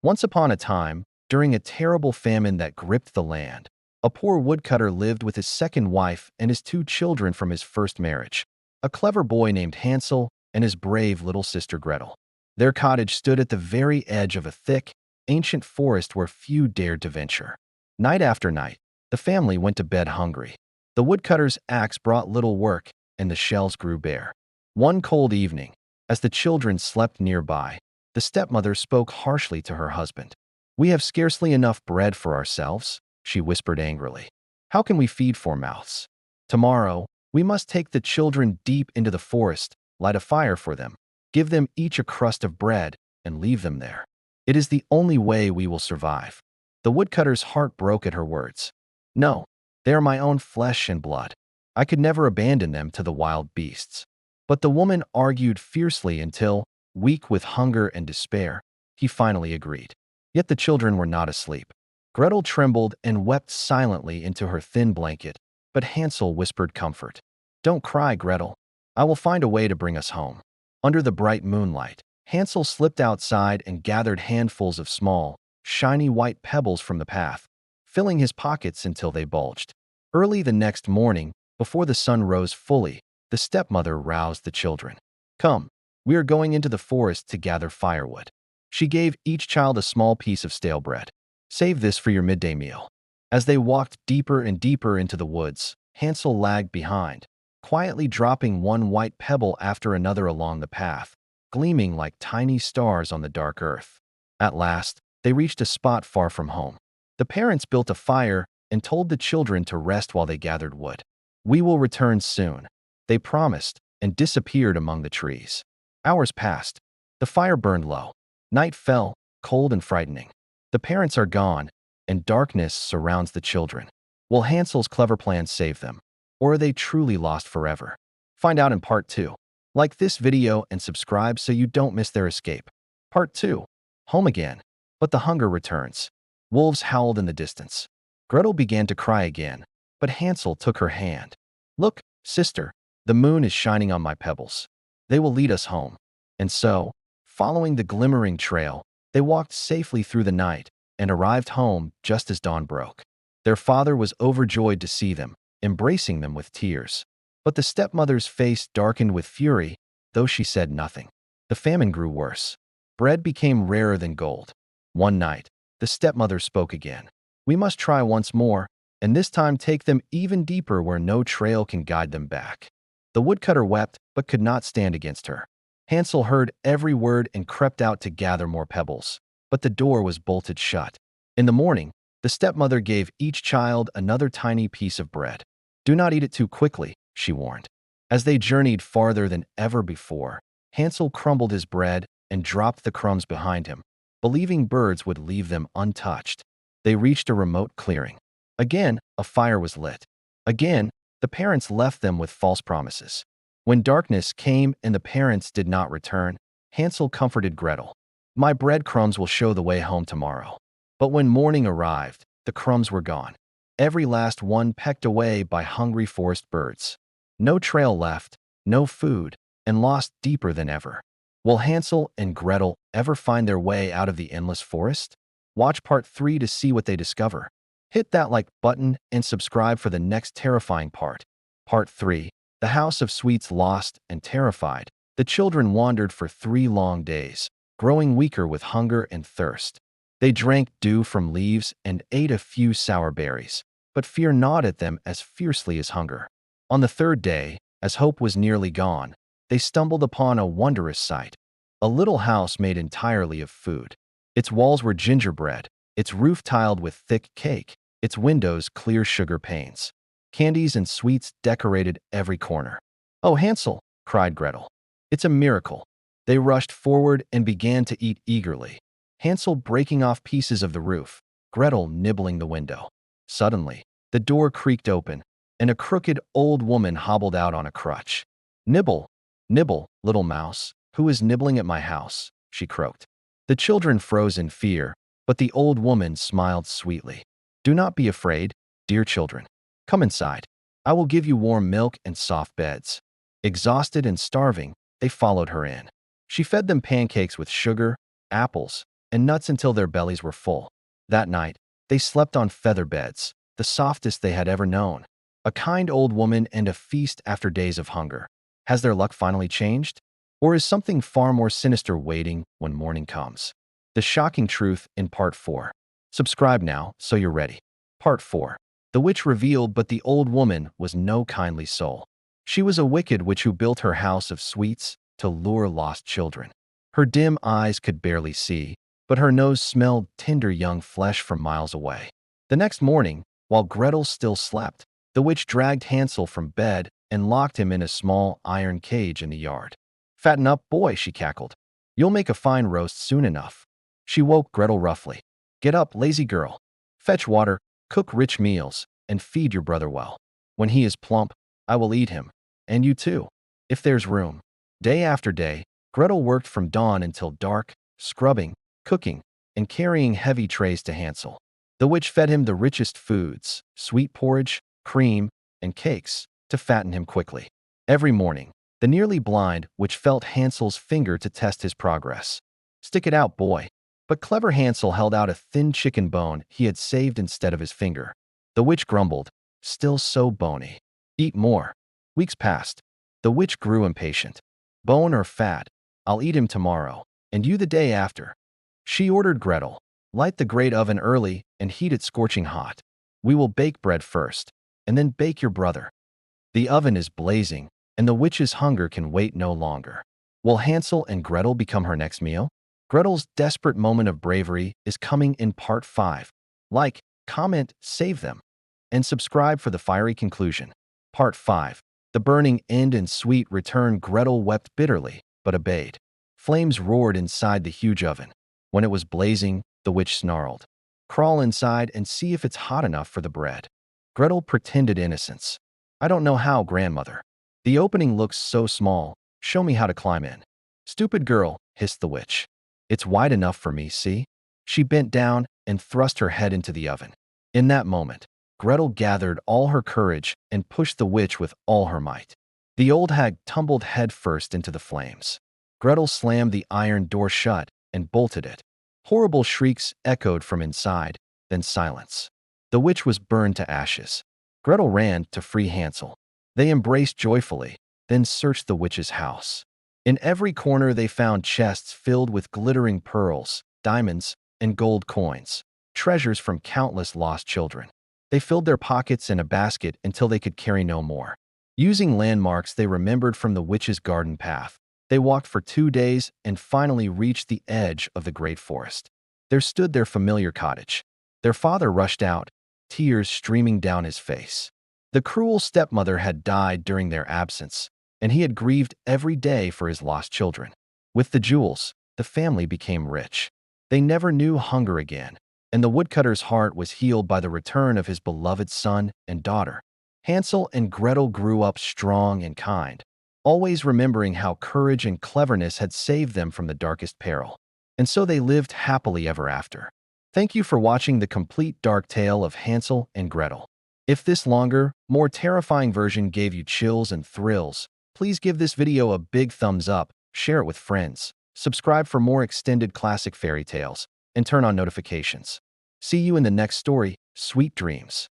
Once upon a time, during a terrible famine that gripped the land, a poor woodcutter lived with his second wife and his two children from his first marriage, a clever boy named Hansel and his brave little sister Gretel. Their cottage stood at the very edge of a thick, ancient forest where few dared to venture. Night after night, the family went to bed hungry. The woodcutter's axe brought little work, and the shelves grew bare. One cold evening, as the children slept nearby, the stepmother spoke harshly to her husband. "We have scarcely enough bread for ourselves," she whispered angrily. "How can we feed 4 mouths? Tomorrow, we must take the children deep into the forest, light a fire for them, give them each a crust of bread, and leave them there. It is the only way we will survive." The woodcutter's heart broke at her words. "No, they are my own flesh and blood. I could never abandon them to the wild beasts." But the woman argued fiercely until, weak with hunger and despair, he finally agreed. Yet the children were not asleep. Gretel trembled and wept silently into her thin blanket, but Hansel whispered comfort. "Don't cry, Gretel. I will find a way to bring us home." Under the bright moonlight, Hansel slipped outside and gathered handfuls of small, shiny white pebbles from the path, filling his pockets until they bulged. Early the next morning, before the sun rose fully, the stepmother roused the children. "Come, we are going into the forest to gather firewood." She gave each child a small piece of stale bread. "Save this for your midday meal." As they walked deeper and deeper into the woods, Hansel lagged behind, quietly dropping one white pebble after another along the path, gleaming like tiny stars on the dark earth. At last, they reached a spot far from home. The parents built a fire and told the children to rest while they gathered wood. "We will return soon," they promised, and disappeared among the trees. Hours passed. The fire burned low. Night fell, cold and frightening. The parents are gone, and darkness surrounds the children. Will Hansel's clever plan save them? Or are they truly lost forever? Find out in part 2. Like this video and subscribe so you don't miss their escape. Part 2. Home again. But the hunger returns. Wolves howled in the distance. Gretel began to cry again, but Hansel took her hand. "Look, sister, the moon is shining on my pebbles. They will lead us home." And so, following the glimmering trail, they walked safely through the night and arrived home just as dawn broke. Their father was overjoyed to see them, embracing them with tears. But the stepmother's face darkened with fury, though she said nothing. The famine grew worse. Bread became rarer than gold. One night, the stepmother spoke again. "We must try once more, and this time take them even deeper where no trail can guide them back." The woodcutter wept, but could not stand against her. Hansel heard every word and crept out to gather more pebbles, but the door was bolted shut. In the morning, the stepmother gave each child another tiny piece of bread. "Do not eat it too quickly," she warned. As they journeyed farther than ever before, Hansel crumbled his bread and dropped the crumbs behind him, believing birds would leave them untouched. They reached a remote clearing. Again, a fire was lit. Again, the parents left them with false promises. When darkness came and the parents did not return, Hansel comforted Gretel. "My breadcrumbs will show the way home tomorrow." But when morning arrived, the crumbs were gone. Every last one pecked away by hungry forest birds. No trail left, no food, and lost deeper than ever. Will Hansel and Gretel ever find their way out of the endless forest? Watch part 3 to see what they discover. Hit that like button and subscribe for the next terrifying part. Part 3. The House of Sweets. Lost and terrified, the children wandered for 3 long days, growing weaker with hunger and thirst. They drank dew from leaves and ate a few sour berries, but fear gnawed at them as fiercely as hunger. On the 3rd day, as hope was nearly gone, they stumbled upon a wondrous sight. A little house made entirely of food. Its walls were gingerbread, its roof tiled with thick cake, its windows clear sugar panes. Candies and sweets decorated every corner. "Oh, Hansel," cried Gretel. "It's a miracle." They rushed forward and began to eat eagerly. Hansel breaking off pieces of the roof, Gretel nibbling the window. Suddenly, the door creaked open, and a crooked old woman hobbled out on a crutch. "Nibble, nibble, little mouse, who is nibbling at my house?" she croaked. The children froze in fear, but the old woman smiled sweetly. "Do not be afraid, dear children. Come inside. I will give you warm milk and soft beds." Exhausted and starving, they followed her in. She fed them pancakes with sugar, apples, and nuts until their bellies were full. That night, they slept on feather beds, the softest they had ever known. A kind old woman and a feast after days of hunger. Has their luck finally changed? Or is something far more sinister waiting when morning comes? The shocking truth in Part 4. Subscribe now so you're ready. Part 4. The witch revealed, but the old woman was no kindly soul. She was a wicked witch who built her house of sweets to lure lost children. Her dim eyes could barely see, but her nose smelled tender young flesh from miles away. The next morning, while Gretel still slept, the witch dragged Hansel from bed and locked him in a small iron cage in the yard. "Fatten up, boy," she cackled. "You'll make a fine roast soon enough." She woke Gretel roughly. "Get up, lazy girl. Fetch water, cook rich meals, and feed your brother well. When he is plump, I will eat him, and you too, if there's room." Day after day, Gretel worked from dawn until dark, scrubbing, cooking, and carrying heavy trays to Hansel. The witch fed him the richest foods, sweet porridge, cream, and cakes, to fatten him quickly. Every morning, the nearly blind witch felt Hansel's finger to test his progress. "Stick it out, boy." But clever Hansel held out a thin chicken bone he had saved instead of his finger. The witch grumbled, "Still so bony. Eat more." Weeks passed. The witch grew impatient. "Bone or fat, I'll eat him tomorrow, and you the day after." She ordered Gretel, "Light the great oven early and heat it scorching hot. We will bake bread first, and then bake your brother." The oven is blazing, and the witch's hunger can wait no longer. Will Hansel and Gretel become her next meal? Gretel's desperate moment of bravery is coming in Part 5. Like, comment, save them, and subscribe for the fiery conclusion. Part 5. The burning end and sweet return. Gretel wept bitterly, but obeyed. Flames roared inside the huge oven. When it was blazing, the witch snarled, "Crawl inside and see if it's hot enough for the bread." Gretel pretended innocence. "I don't know how, grandmother. The opening looks so small. Show me how to climb in." "Stupid girl," hissed the witch. "It's wide enough for me, see?" She bent down and thrust her head into the oven. In that moment, Gretel gathered all her courage and pushed the witch with all her might. The old hag tumbled headfirst into the flames. Gretel slammed the iron door shut and bolted it. Horrible shrieks echoed from inside, then silence. The witch was burned to ashes. Gretel ran to free Hansel. They embraced joyfully, then searched the witch's house. In every corner they found chests filled with glittering pearls, diamonds, and gold coins, treasures from countless lost children. They filled their pockets in a basket until they could carry no more. Using landmarks they remembered from the witch's garden path, they walked for 2 days and finally reached the edge of the great forest. There stood their familiar cottage. Their father rushed out, tears streaming down his face. The cruel stepmother had died during their absence, and he had grieved every day for his lost children. With the jewels, the family became rich. They never knew hunger again, and the woodcutter's heart was healed by the return of his beloved son and daughter. Hansel and Gretel grew up strong and kind, always remembering how courage and cleverness had saved them from the darkest peril. And so they lived happily ever after. Thank you for watching the complete dark tale of Hansel and Gretel. If this longer, more terrifying version gave you chills and thrills, please give this video a big thumbs up, share it with friends, subscribe for more extended classic fairy tales, and turn on notifications. See you in the next story. Sweet dreams.